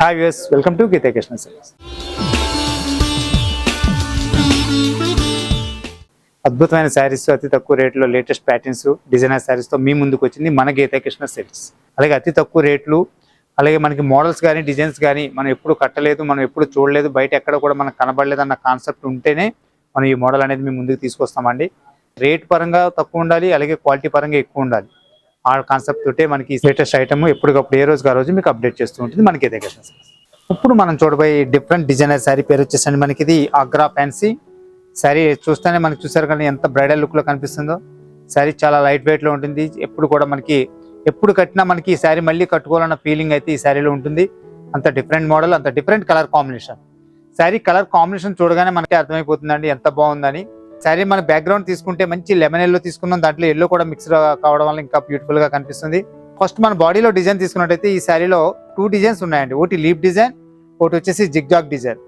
Hi viewers, welcome to Geetha Krishna silks. అద్భుతమైన sarees అతి తక్కువ రేట్లో లేటెస్ట్ ప్యాటర్న్స్ డిజైనర్ శారీస్తో మీ ముందుకు వచ్చింది మన గీతా కృష్ణ సిల్క్స్. అలాగే అతి తక్కువ రేట్లు, అలాగే మనకి మోడల్స్ కానీ డిజైన్స్ కానీ మనం ఎప్పుడు కట్టలేదు, మనం ఎప్పుడు చూడలేదు, బయట ఎక్కడ కూడా మనకు కనబడలేదు అన్న కాన్సెప్ట్ ఉంటేనే మనం ఈ మోడల్ అనేది మీ ముందుకు తీసుకొస్తామండి. రేట్ పరంగా తక్కువ ఉండాలి, అలాగే క్వాలిటీ పరంగా ఎక్కువ ఉండాలి. ఆ కాన్సెప్ట్ తోటే మనకి లేటెస్ట్ ఐటమ్ ఎప్పటికప్పుడు ఏ రోజుకి ఆ రోజు మీకు అప్డేట్ చేస్తూ ఉంటుంది మనకి గీతా కృష్ణ సిల్క్స్. ఇప్పుడు మనం చూడబోయే డిఫరెంట్ డిజైనర్ శారీ పేరు వచ్చేసండి మనకి ఇది ఆగ్రా ఫ్యాన్సీ శారీ. చూస్తేనే మనకి చూసారు కానీ ఎంత బ్రైడల్ లుక్ లో కనిపిస్తుందో. శారీ చాలా లైట్ వెయిట్ లో ఉంటుంది. ఎప్పుడు కూడా మనకి ఎప్పుడు కట్టినా మనకి ఈ శారీ మళ్ళీ కట్టుకోవాలన్న ఫీలింగ్ అయితే ఈ శారీలో ఉంటుంది. అంత డిఫరెంట్ మోడల్, అంత different colour combination. Sari colour combination చూడగానే మనకి అర్థమైపోతుందండి ఎంత బాగుందని. శారీ మన బ్యాక్గ్రౌండ్ తీసుకుంటే మంచి లెమన్ ఎల్లో తీసుకున్నాం, దాంట్లో ఎల్లో కూడా మిక్స్ కావడం వల్ల ఇంకా బ్యూటిఫుల్ గా కనిపిస్తుంది. ఫస్ట్ మన బాడీలో డిజైన్ తీసుకున్నట్టయితే ఈ శారీలో 2 డిజైన్స్ ఉన్నాయండి. ఒకటి లీఫ్ డిజైన్, ఒకటి వచ్చేసి జిగ్జాగ్ డిజైన్.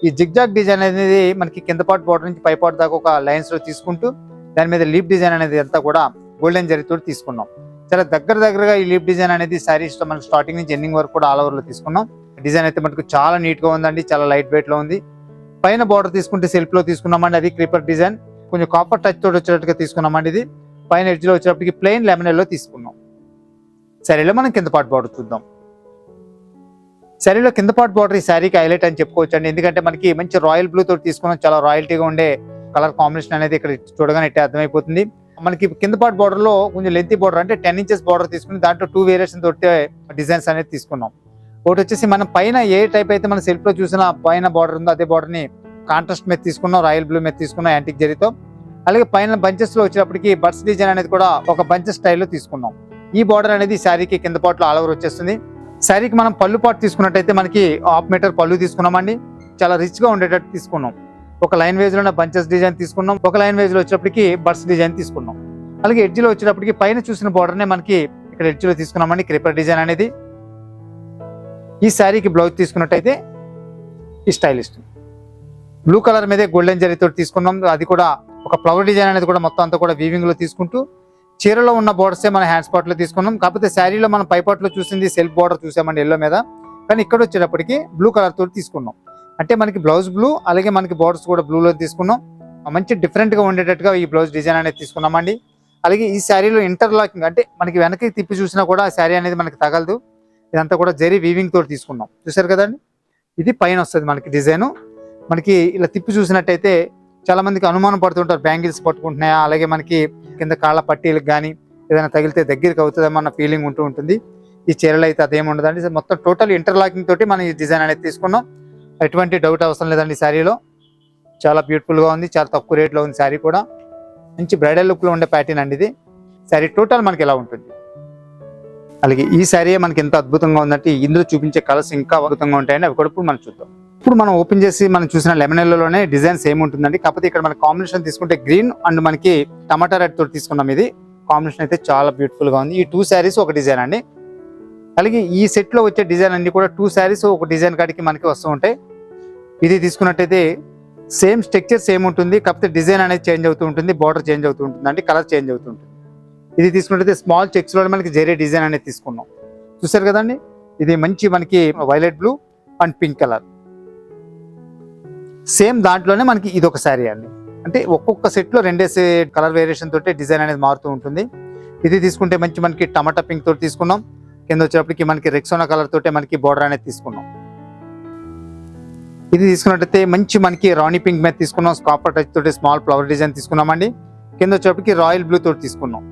ఈ జిగ్జాగ్ డిజైన్ అనేది మనకి కింద పార్ట్ బోర్డర్ నుంచి పై పార్ట్ దాకా ఒక లైన్స్ లో తీసుకుంటూ దాని మీద లీఫ్ డిజైన్ అనేది అంతా కూడా గోల్డెన్ జరీతో తీసుకున్నాం. చాలా దగ్గరగా ఈ లీఫ్ డిజైన్ అనేది శారీస్ మనకి స్టార్టింగ్ నుంచి ఎండింగ్ వరకు కూడా ఆల్ ఓవర్ లో తీసుకున్నాం. డిజైన్ అయితే మనకు చాలా నీట్ గా ఉందండి, చాలా లైట్ వెయిట్ లో ఉంది. పైన బార్డర్ తీసుకుంటే సెల్ఫ్ లో తీసుకున్నామండి, అది క్రీపర్ డిజైన్. కొంచెం కాపర్ టచ్ తోటి వచ్చేటట్టుగా తీసుకున్నామండి. ఇది పైన ఎడ్జ్ లో వచ్చేటప్పటికి ప్లెయిన్ లెమన్ ఎల్లో తీసుకున్నాం. శారీలో మనం కింద పార్ట్ బార్డర్ చూద్దాం. శారీలో కింద పార్ట్ బార్డర్ ఈ శారీకి హైలైట్ అని చెప్పుకోవచ్చు అండి. ఎందుకంటే మనకి మంచి రాయల్ బ్లూ తోటి తీసుకున్నాం. చాలా రాయల్టీగా ఉండే కలర్ కాంబినేషన్ అనేది ఇక్కడ చూడగానే అర్థమైపోతుంది. మనకి కింద పార్ట్ బార్డర్ లో కొంచెం లెంతీ బార్డర్ అంటే 10 ఇంచెస్ బార్డర్ తీసుకుని దాంట్లో 2 వేరియేషన్ తోటి డిజైన్స్ అనేది తీసుకున్నాం. ఒకటి వచ్చేసి మనం పైన ఏ టైప్ అయితే మన సెల్ఫ్ లో చూసిన పైన బార్డర్ ఉందో అదే బార్డర్ ని కాంట్రాస్ట్ మీద తీసుకున్నాం, రాయల్ బ్లూ మీద తీసుకున్నాం యాంటిక్ జరీతో. అలాగే పైన బంచెస్ లో వచ్చేటప్పటికి బర్డ్స్ డిజైన్ అనేది కూడా ఒక బంచెస్ స్టైల్లో తీసుకున్నాం. ఈ బార్డర్ అనేది శారీకి కింద పార్ట్ లో ఆల్ ఓవర్ వచ్చేస్తుంది. శారీకి మనం పళ్ళు పార్ట్ తీసుకున్నట్టయితే మనకి 1/2 మీటర్ పళ్ళు తీసుకున్నామండి. చాలా రిచ్ గా ఉండేటట్టు తీసుకున్నాం. ఒక లైన్ వేజ్ లో బంచెస్ డిజైన్ తీసుకున్నాం, ఒక లైన్ వేజ్ లో వచ్చేటప్పటికి బర్డ్స్ డిజైన్ తీసుకున్నాం. అలాగే ఎడ్జ్ లో వచ్చేటప్పటికి పైన చూసిన బార్డర్ నే మనకి ఇక్కడ ఎడ్జ్ లో తీసుకున్నామండి, క్రీపర్ డిజైన్ అనేది. ఈ శారీకి బ్లౌజ్ తీసుకున్నట్టయితే ఈ స్టైలిస్ట్ బ్లూ కలర్ మీదే గోల్డెన్ జరీతో తీసుకున్నాం. అది కూడా ఒక ఫ్లవర్ డిజైన్ అనేది కూడా మొత్తం అంతా కూడా వీవింగ్ లో తీసుకుంటూ చీరలో ఉన్న బోర్డర్సే మన హ్యాండ్స్ పార్ట్ లో తీసుకున్నాం. కాకపోతే శారీలో మనం పై పార్ట్ లో చూసింది సెల్ఫ్ బోర్డర్ చూసామండి ఎల్లో మీద, కానీ ఇక్కడ వచ్చేటప్పటికి బ్లూ కలర్ తోటి తీసుకున్నాం. అంటే మనకి బ్లౌజ్ బ్లూ, అలాగే మనకి బోర్డర్స్ కూడా బ్లూలో తీసుకున్నాం. మంచి డిఫరెంట్ గా ఉండేటట్టుగా ఈ బ్లౌజ్ డిజైన్ అనేది తీసుకున్నామండి. అలాగే ఈ శారీలో ఇంటర్లాకింగ్ అంటే మనకి వెనక్కి తిప్పి చూసినా కూడా శారీ అనేది మనకి తగలదు. ఇదంతా కూడా జరీ వీవింగ్ తోటి తీసుకున్నాం. చూసారు కదండి, ఇది పైన వస్తుంది మనకి డిజైన్. మనకి ఇలా తిప్పి చూసినట్టయితే చాలా మందికి అనుమానం పడుతుంటారు, బ్యాంగిల్స్ పట్టుకుంటున్నాయా, అలాగే మనకి కింద కాళ్ళ పట్టీలకు కానీ ఏదైనా తగిలితే దగ్గరికి అవుతుందేమో అన్న ఫీలింగ్ ఉంటుంది. ఈ చీరలో అయితే అదేమి ఉండదండి. మొత్తం టోటల్ ఇంటర్లాకింగ్ తోటి మనం ఈ డిజైన్ అనేది తీసుకున్నాం. ఎటువంటి డౌట్ అవసరం లేదండి. శారీలో చాలా బ్యూటిఫుల్ గా ఉంది, చాలా తక్కువ రేట్లో ఉంది. శారీ కూడా మంచి బ్రైడల్ లుక్ లో ఉండే ప్యాటర్న్ అండి ఇది. శారీ టోటల్ మనకి ఎలా ఉంటుంది. అలాగే ఈ శారీ మనకి ఎంత అద్భుతంగా ఉందంటే ఇందులో చూపించే కలర్స్ ఇంకా అద్భుతంగా ఉంటాయండి. అవి కూడా ఇప్పుడు మనం చూద్దాం. ఇప్పుడు మనం ఓపెన్ చేసి మనం చూసిన లెమన్ ఎల్లోనే డిజైన్ సేమ్ ఉంటుందండి. కాకపోతే ఇక్కడ మన కాంబినేషన్ తీసుకుంటే గ్రీన్ అండ్ మనకి టమాటా రెడ్ తోటి తీసుకున్నాం. ఇది కాంబినేషన్ అయితే చాలా బ్యూటిఫుల్ గా ఉంది. ఈ 2 శారీస్ ఒక డిజైన్ అండి. అలాగే ఈ సెట్ లో వచ్చే డిజైన్ అన్ని కూడా 2 శారీస్ ఒక డిజైన్ కాడికి మనకి వస్తూ ఉంటాయి. ఇది తీసుకున్నట్టయితే సేమ్ స్ట్రక్చర్ సేమ్ ఉంటుంది, కాకపోతే డిజైన్ అనేది చేంజ్ అవుతూ ఉంటుంది, బార్డర్ చేంజ్ అవుతూ ఉంటుంది అండి, కలర్ చేంజ్ అవుతూ ఉంటుంది. ఇది తీసుకున్నట్టయితే స్మాల్ చెక్స్ లో మనకి జరీ డిజైన్ అనేది తీసుకున్నాం. చూసారు కదండి, ఇది మంచి మనకి violet blue and pink colour. Same దాంట్లోనే మనకి ఇది ఒక శారీ అండి. అంటే ఒక్కొక్క సెట్ లో 2 కలర్ వేరియేషన్ తోటి డిజైన్ అనేది మారుతూ ఉంటుంది. ఇది తీసుకుంటే మంచి మనకి టమాటా పింక్ తోటి తీసుకున్నాం. కింద వచ్చేటప్పటికి మనకి రెక్సోనా కలర్ తోటే మనకి బోర్డర్ అనేది తీసుకున్నాం. ఇది తీసుకున్నట్టయితే మంచి మనకి రాణి పింక్ మీద తీసుకున్నాం. కాపర్ టచ్ తోటి స్మాల్ ఫ్లవర్ డిజైన్ తీసుకున్నామండి. కింద వచ్చేటప్పటికి రాయల్ బ్లూ తోటి తీసుకున్నాం.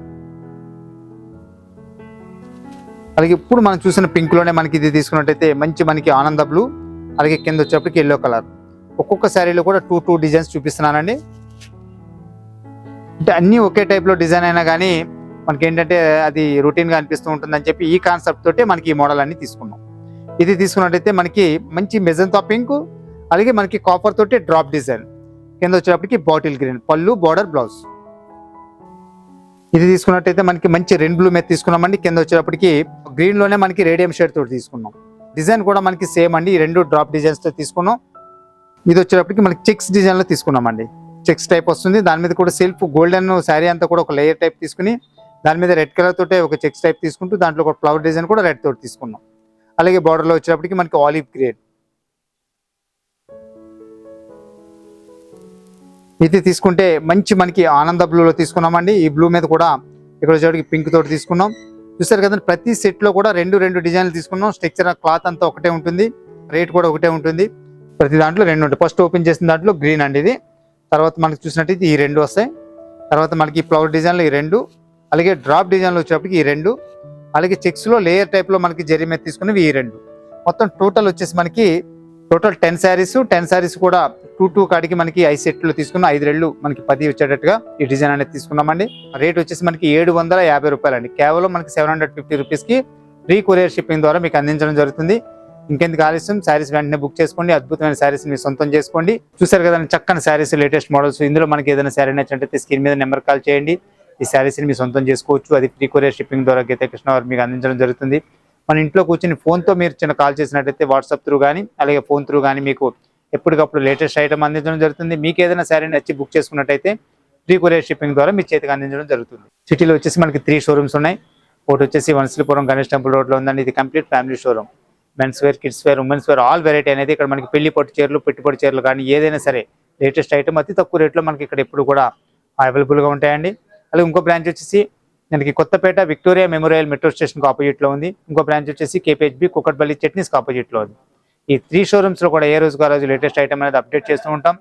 అలాగే ఇప్పుడు మనం చూసిన పింక్ లోనే మనకి ఇది తీసుకున్నట్టయితే మంచి మనకి ఆనంద బ్లూ, అలాగే కింద వచ్చేటప్పటికి ఎల్లో కలర్. ఒక్కొక్క శారీలో కూడా 2 డిజైన్స్ చూపిస్తున్నానండి. అంటే అన్ని ఒకే టైప్ లో డిజైన్ అయినా కానీ మనకి ఏంటంటే అది రొటీన్ గా అనిపిస్తూ ఉంటుంది అని చెప్పి ఈ కాన్సెప్ట్ తోటే మనకి ఈ మోడల్ అన్ని తీసుకున్నాం. ఇది తీసుకున్నట్టయితే మనకి మంచి మెజంతా పింక్, అలాగే మనకి కాపర్ తోటి డ్రాప్ డిజైన్. కింద వచ్చేటప్పటికి బాటిల్ గ్రీన్ పళ్ళు, బార్డర్, బ్లౌజ్. ఇది తీసుకున్నట్టయితే మనకి మంచి రెడ్ బ్లూ మీద తీసుకున్నామండి. కింద వచ్చేటప్పటికి గ్రీన్ లోనే మనకి రేడియం షేడ్ తోటి తీసుకున్నాం. డిజైన్ కూడా మనకి సేమ్ అండి, ఈ 2 డ్రాప్ డిజైన్స్ తో తీసుకున్నాం. ఇది వచ్చేటప్పటికి మనకి చెక్స్ డిజైన్ లో తీసుకున్నామండి. చెక్స్ టైప్ వస్తుంది, దాని మీద కూడా సెల్ఫ్ గోల్డెన్ శారీ అంతా కూడా ఒక లేయర్ టైప్ తీసుకుని దాని మీద రెడ్ కలర్ తోటే ఒక చెక్స్ టైప్ తీసుకుంటూ దాంట్లో ఒక ఫ్లవర్ డిజైన్ కూడా రెడ్ తోటి తీసుకున్నాం. అలాగే బార్డర్లో వచ్చేటప్పటికి మనకి ఆలివ్ గ్రీన్, ఇది తీసుకుంటే మంచి మనకి ఆనంద బ్లూలో తీసుకున్నామండి. ఈ బ్లూ మీద కూడా ఇక్కడ వచ్చేటికి పింక్ తోటి తీసుకున్నాం. చూసారు కదండి, ప్రతి సెట్ లో కూడా రెండు డిజైన్లు తీసుకున్నాం. స్ట్రక్చర్ క్లాత్ అంతా ఒకటే ఉంటుంది, రేట్ కూడా ఒకటే ఉంటుంది. ప్రతి దాంట్లో 2 ఉంటాయి. ఫస్ట్ ఓపెన్ చేసిన దాంట్లో గ్రీన్ అండి ఇది. తర్వాత మనకి చూసినట్టయితే ఈ 2 వస్తాయి. తర్వాత మనకి ఫ్లవర్ డిజైన్లో ఈ 2, అలాగే డ్రాప్ డిజైన్లో వచ్చేటప్పటికి ఈ 2, అలాగే చెక్స్ లో లేయర్ టైప్ లో మనకి జరీ మీద తీసుకున్నవి ఈ 2. మొత్తం టోటల్ వచ్చేసి మనకి 10 శారీస్. 10 శారీస్ కూడా 2 కాడికి మనకి 5 సెట్లు తీసుకున్నాం. 5 రెళ్ళు మనకి 10 వచ్చేటట్టుగా ఈ డిజైన్ అనేది తీసుకున్నామండి. రేట్ వచ్చేసి మనకి 750 రూపాయలండి. కేవలం మనకి 750 రూపీస్కి ఫ్రీ కొరియర్ షిప్పింగ్ ద్వారా మీకు అందించడం జరుగుతుంది. ఇంకెందుకు ఆలస్యం, శారీస్ వెంటనే బుక్ చేసుకోండి. అద్భుతమైన శారీస్ మీరు సొంతం చేసుకోండి. చూసారు కదా చక్కని శారీస్, లేటెస్ట్ మోడల్స్. ఇందులో మనకి ఏదైనా శారీ నచ్చినట్లయితే స్క్రీన్ మీద నెంబర్ కాల్ చేయండి. ఈ శారీస్ ని మీరు సొంతం చేసుకోవచ్చు. అది ఫ్రీ కొరియర్ షిప్పింగ్ ద్వారా గీతా కృష్ణ వారు మీకు అందించడం జరుగుతుంది. మన ఇంట్లో కూర్చొని ఫోన్తో మీరు చిన్న కాల్ చేసినట్టయితే వాట్సాప్ త్రూ కానీ అలాగే ఫోన్ త్రూ కానీ మీకు ఎప్పటికప్పుడు లేటెస్ట్ ఐటమ్ అందించడం జరుగుతుంది. మీకు ఏదైనా శారీ నచ్చి బుక్ చేసుకున్నట్టయితే ఫ్రీ కొరియర్ షిప్పింగ్ ద్వారా మీ చేతికి అందించడం జరుగుతుంది. సిటీలో వచ్చేసి మనకి 3 షోరూమ్స్ ఉన్నాయి. ఒకటి వచ్చేసి వనశ్రీపురం గణేష్ టెంపుల్ రోడ్లో ఉందండి. ఇది complete family showroom. Men's wear, kids wear, women's wear all variety అనేది ఇక్కడ మనకి పెళ్లి పట్టు చీరలు, పెట్టుబడి చీరలు కానీ ఏదైనా సరే లేటెస్ట్ ఐటమ్ అతి తక్కువ రేట్లో మనకి ఇక్కడ ఎప్పుడు కూడా అవైలబుల్గా ఉంటాయండి. అలాగే ఇంకో బ్రాంచ్ వచ్చేసి మనకి కొత్తపేట విక్టోరియా మెమోరియల్ మెట్రో స్టేషన్కి ఆపోజిట్లో ఉంది. ఇంకో బ్రాంచ్ వచ్చేసి కేపీహెచ్బి కుకట్పల్లి చట్నీస్కి ఆపోజిట్లో ఉంది. ఈ 3 షోరూమ్స్లో కూడా ఏ రోజుకు ఆ రోజు లేటెస్ట్ ఐటమ్ అనేది అప్డేట్ చేస్తూ ఉంటాం.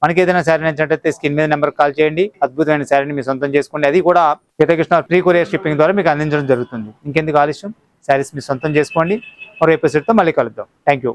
మనకి ఏదైనా శారీ నచ్చినట్టయితే స్క్రీన్ మీద నెంబర్ కాల్ చేయండి. అద్భుతమైన శారీని మీరు సొంతం చేసుకోండి. అది కూడా Geetha Krishna free courier shipping ద్వారా మీకు అందించడం జరుగుతుంది. ఇంకెందుకు ఆలస్యం, శారీస్ మీరు సొంతం చేసుకోండి. మరో ఎపిసోడ్తో మళ్ళీ కలుద్దాం. Thank you.